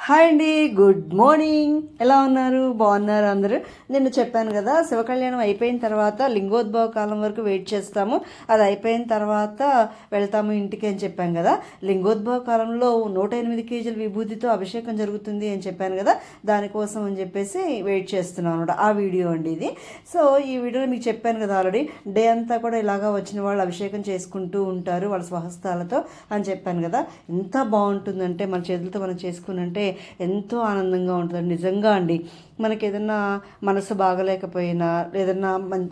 Hi అండి, good morning. ఎలా ఉన్నారు? బాగున్నారు అందరూ? నేను చెప్పాను కదా, శివకళ్యాణం అయిపోయిన తర్వాత లింగోద్భవ కాలం వరకు వెయిట్ చేస్తాము, అది అయిపోయిన తర్వాత వెళ్తాము ఇంటికి అని చెప్పాను కదా. లింగోద్భవ కాలంలో 108 కేజీల విభూతితో అభిషేకం జరుగుతుంది అని చెప్పాను కదా, దానికోసం అని చెప్పేసి వెయిట్ చేస్తున్నాను అనమాట. ఆ వీడియో అండి ఇది. సో ఈ వీడియోలో మీకు చెప్పాను కదా ఆల్రెడీ, డే అంతా కూడా ఇలాగా వచ్చిన వాళ్ళు అభిషేకం చేసుకుంటూ ఉంటారు వాళ్ళ స్వహస్తాలతో అని చెప్పాను కదా. ఎంత బాగుంటుందంటే మన చేతులతో మనం చేసుకున్నంటే ఎంతో ఆనందంగా ఉంటుంది నిజంగా అండి. మనకి ఏదన్నా మనసు బాగలేకపోయినా, ఏదన్నా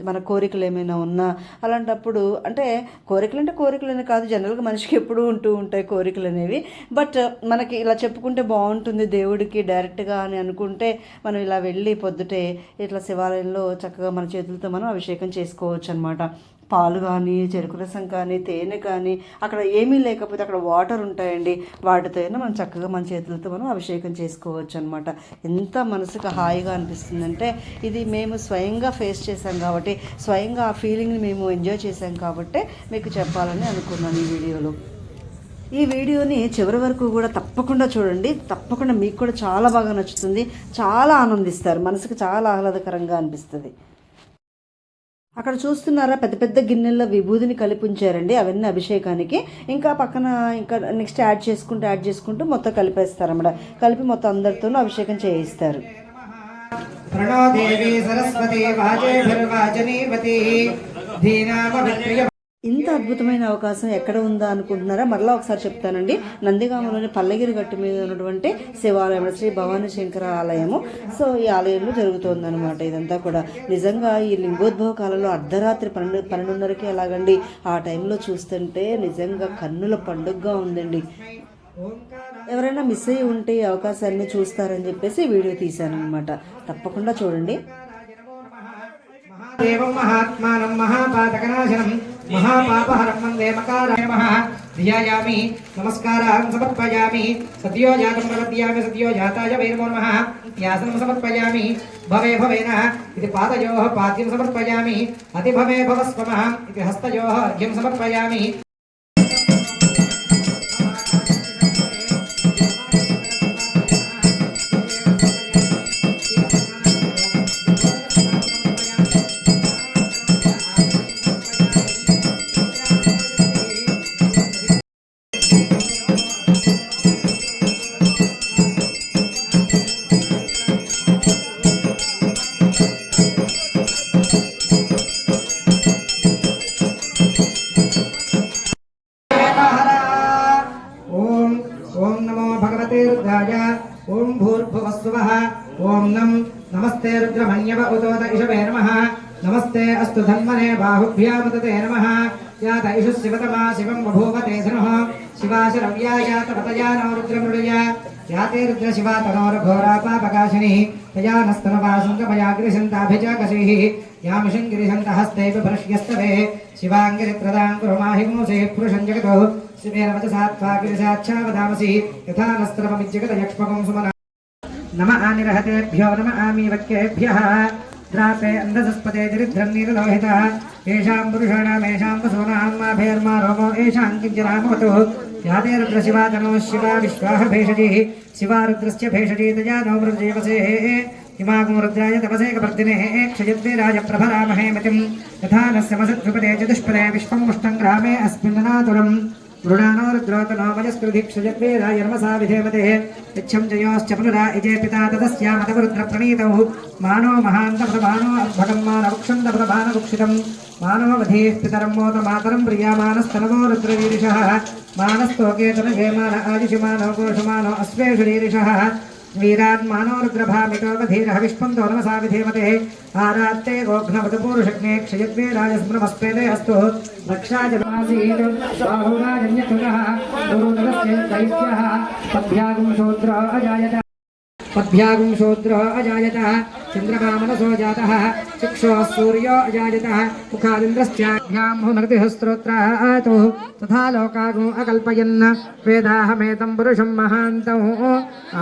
మన కోరికలు ఏమైనా ఉన్నా, అలాంటప్పుడు అంటే కోరికలని కాదు, జనరల్గా మనిషికి ఎప్పుడూ ఉంటూ ఉంటాయి కోరికలు అనేవి. బట్ మనకి ఇలా చెప్పుకుంటే బాగుంటుంది దేవుడికి డైరెక్ట్గా అని అనుకుంటే మనం ఇలా వెళ్ళి పొద్దుటే ఇట్లా శివాలయంలో చక్కగా మన చేతులతో మనం అభిషేకం చేసుకోవచ్చు అనమాట. పాలు కానీ, చెరుకు రసం కానీ, తేనె కానీ, అక్కడ ఏమీ లేకపోతే అక్కడ వాటర్ ఉంటాయండి, వాటితో అయినా మనం చక్కగా మన చేతులతో మనం అభిషేకం చేసుకోవచ్చు అనమాట. ఎంత మనసుకు హాయిగా అనిపిస్తుందంటే, ఇది మేము స్వయంగా ఫేస్ చేసాం కాబట్టి, స్వయంగా ఆ ఫీలింగ్ని మేము ఎంజాయ్ చేసాం కాబట్టి మీకు చెప్పాలని అనుకున్నాను ఈ వీడియోలో. ఈ వీడియోని చివరి వరకు కూడా తప్పకుండా చూడండి, తప్పకుండా మీకు కూడా చాలా బాగా నచ్చుతుంది, చాలా ఆనందిస్తారు, మనసుకు చాలా ఆహ్లాదకరంగా అనిపిస్తుంది. అక్కడ చూస్తున్నారా, పెద్ద పెద్ద గిన్నెల్లో విభూదిని కలిపి ఉంచారండి, అవన్నీ అభిషేకానికి. ఇంకా పక్కన ఇంకా నెక్స్ట్ యాడ్ చేసుకుంటూ మొత్తం కలిపేస్తారన్నమాట. కలిపి మొత్తం అందరితోనూ అభిషేకం చేయిస్తారు. ఇంత అద్భుతమైన అవకాశం ఎక్కడ ఉందా అనుకుంటున్నారా? మరలా ఒకసారి చెప్తానండి. నందిగామలోని పల్లగిరి గట్టు మీద ఉన్నటువంటి శివాలయం శ్రీ భవానీ శంకర ఆలయము. సో ఈ ఆలయంలో జరుగుతుందన్నమాట ఇదంతా కూడా. నిజంగా ఈ లింగోద్భవ కాలంలో అర్ధరాత్రి 12:30కి ఎలాగండి, ఆ టైంలో చూస్తుంటే నిజంగా కన్నుల పండుగగా ఉందండి. ఎవరైనా మిస్ అయ్యి ఉంటే ఈ అవకాశాన్ని చూస్తారని చెప్పేసి వీడియో తీశాను అనమాట. తప్పకుండా చూడండి. దేవం మహాత్మానం మహాపాతకనాశనం మహాపాపహరం వందే మకారాయ నమః. ధ్యాయామి నమస్కారాన్ సమర్పయామి. సద్యో జాతం ప్రపద్యామి సద్యో జాతాయ వై నమో నమః. యాసనం సమర్పయామి. భవే భవేన ఇది పాదయోః పాద్యం సమర్పయామి. అతి భవే భవస్వమః ఇది హస్తయోః అర్ఘ్యం సమర్పయామి. ఓం భూర్భువస్సువః. ఓం నమస్తే రుద్రమన్యవ ఉతోత ఇషవే నమః. నమస్తే అస్తు ధన్వనే బాహుభ్యాముదతే నమః. యాత ఇషు శివతమా శివం బభూవతే ధనుః. శివాశరవ్యాయాత పతయానో రుద్రమృడయ. యాతే రుద్ర శివా తనోర్ఘోరా పాపకాశిని. తయా నస్తనవాసుంగమయాగ్రిశంతాభిజాకశీః. యామిషంగిరిశంత హస్తేపి భృష్యస్తవే. శివాంగిరిత్రదాం కురుమాహిమూసే పురుషం జగతో. శివేన వచసాత్వాగిరిసాచ్ఛావదామసి. యథా నస్త్రమమిజ్జగదయక్ష్మకం సుమన. నమ ఆనిరహతేభ్యో నమ ఆమీవక్యేభ్యః. ద్రాపే అంధసస్పతే దరిద్రం నీలలోహితః. ఏషాం పురుషాణామేషాం వసూనాం మాభేర్మా రోమో ఏషాం కింజరామవతు. యాతే రుద్ర శివా తనో శివా విశ్వాహ భేషజీః. శివా రుద్రస్య భేషజీ తయా నో మృజేవసేః. ఇమాగం రుద్రాయ తపసేకపర్దినేః. క్షయద్వీరాయ ప్రభరామహే మతిం. యథా నస్యమసద్విపదే చతుష్పదే విశ్వం ముష్టం గ్రామే అస్మిన్ననాతురం. మృడానో రుద్రోతనో వజస్కృధిక్షజద్వీరాయ నమసా విధేమతే. ఇచ్చం జయోశ్చ పునరా ఇజే పితా తదస్యామతవరుద్ర ప్రణీతౌ. మానో మహాంతమతమానో అద్భుతం మానవక్షంతమతమానవక్షితం. మానవవధీః పితరం మోత మాతరం ప్రియామానస్తనవో రుద్రవీరిషః. మానస్తోకేతనఘే మాన ఆదిశిమానో కోశమానో అశ్వేషు రీరిషః. వీరాన్మానో రుద్రభామితో వధీరః విష్పంతో నమసా విధేమతే. ఆరాత్తే గోఘ్నవతపూరుషగ్నే క్షయద్వీరాయ స్మృమస్పేదే అస్తు. రక్షాజమాసీత్ బాహురాజన్యతునః. గురునరస్య దైత్యః. పద్భ్యాగుం శూద్రో అజాయత. చంద్రమామనసో జాతః. చక్షుః సూర్యో అజాయతః. ముఖాదింద్రశ్చాభ్యాం హునర్తిః స్తోత్రాతు. తథా లోకాగో అకల్పయన్. వేదాహమేతం పురుషం మహాంతం.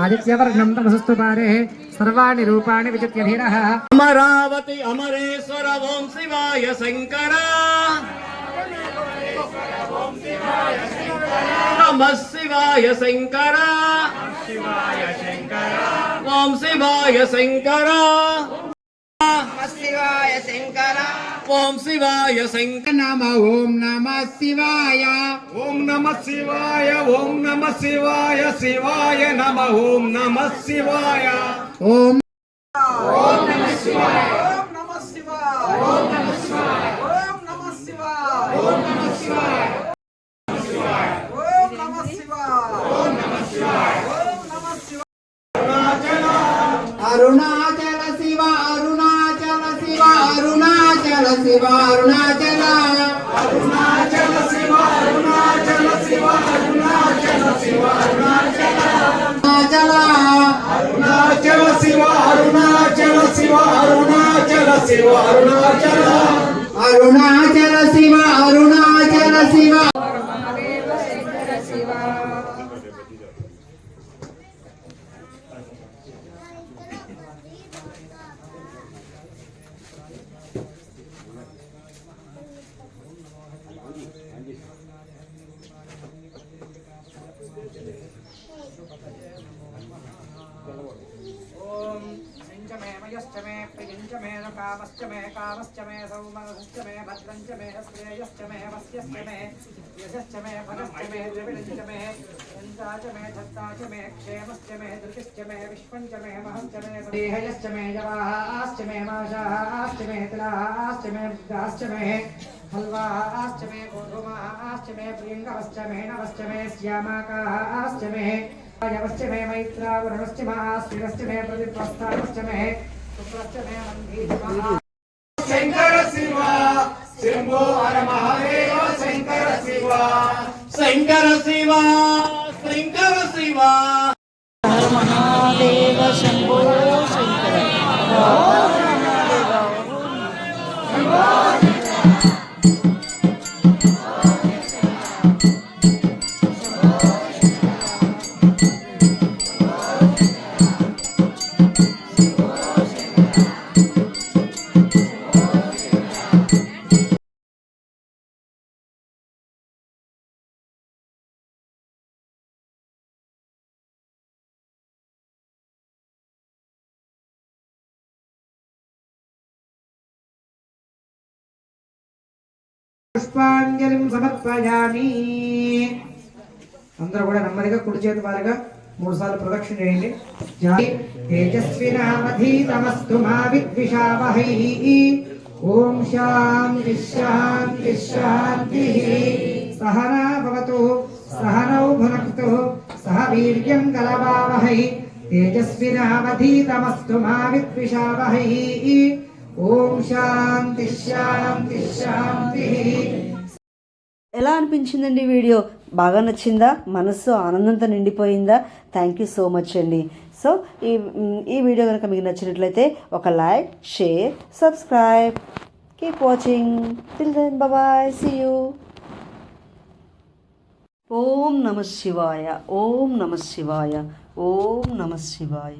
ఆదిత్యవర్ణం తమసస్తు పారే. సర్వాణి రూపాణి విచిత్య ధీరః. అమరావతి అమరేశ్వర ఓం శివాయ శంకర. నమః శివాయ శంకర ఓం శివాయ శంకర ఓం శివాయ శంకర నమ ఓం నమ శివాయ ఓం నమః శివాయ ఓం నమః శివాయ శివాయ నమ ఓం నమః శివాయ ఓం అరుణాచల శివ అరుణాచల శివ అరుణాచల శివ అరుణాచల అరుణాచల శివ అరుణాచల శివ అరుణాచల శివ అరుణాచల అరుణాచల అరుణాచల శివ అరుణాచల శివ అరుణాచల శివ అరుణాచల అరుణాచల శివ అరుణాచల శివ ఓం సంచమే మయశ్చమే ప్రియంచమే కామశ్చమే కామశ్చమే సౌమనశ్చమే భద్రంచమే శ్రేయశ్చమే వస్యశ్చమే యశశ్చమే ఫలశ్చమే ద్రవిడంచమే యంతాచమే ధత్తాచమే క్షేమశ్చమే ధృతిశ్చమే విశ్వంచమే మహంచమే దేహయశ్చమే జవాశ్చమే మాషాశ్చమే తిలాశ్చమే వృద్ధాశ్చమే హల్వాశ్చమే గోధుమాశ్చమే ప్రియంగవశ్చమే నవశ్చమే శ్యామాకాశ్చమే यवश्चमे मैत्रा वरुणश्चमे श्रीरश्चमे प्रतिपस्थानश्चमे शुक्रश्चमे मन्धीश्वः శంకర శివ శంభో హర మహాదేవ శంకర శివ శంకర శివ శంకర శివ మహాదేవ శంభో శంకర పుష్పాంజలిం సమర్పయామి. అందరూ కూడా నెమ్మదిగా కుడి చేతి వారుగా 3 సార్లు ప్రదక్షిణ చేయండి. తేజస్వినామధీతమస్తు మా విద్విషావహై. ఓం శాంతి శాంతి శాంతి. సహనా భవతు సహనౌ భునక్తు సహ వీర్యం కరవావహై. తేజస్వినామధీతమస్తు మా విద్విషావహై. ఓం శాంతి శాంతి శాంతి. ఎలా అనిపించిందండి ఈ వీడియో? బాగా నచ్చిందా? మనసు ఆనందంతో నిండిపోయిందా? థ్యాంక్ యూ సో మచ్ అండి. సో ఈ వీడియో కనుక మీకు నచ్చినట్లయితే ఒక like, share, subscribe. Keep watching. Till then bye, see you. Om నమః శివాయ. ఓం నమః శివాయ. ఓం నమః శివాయ.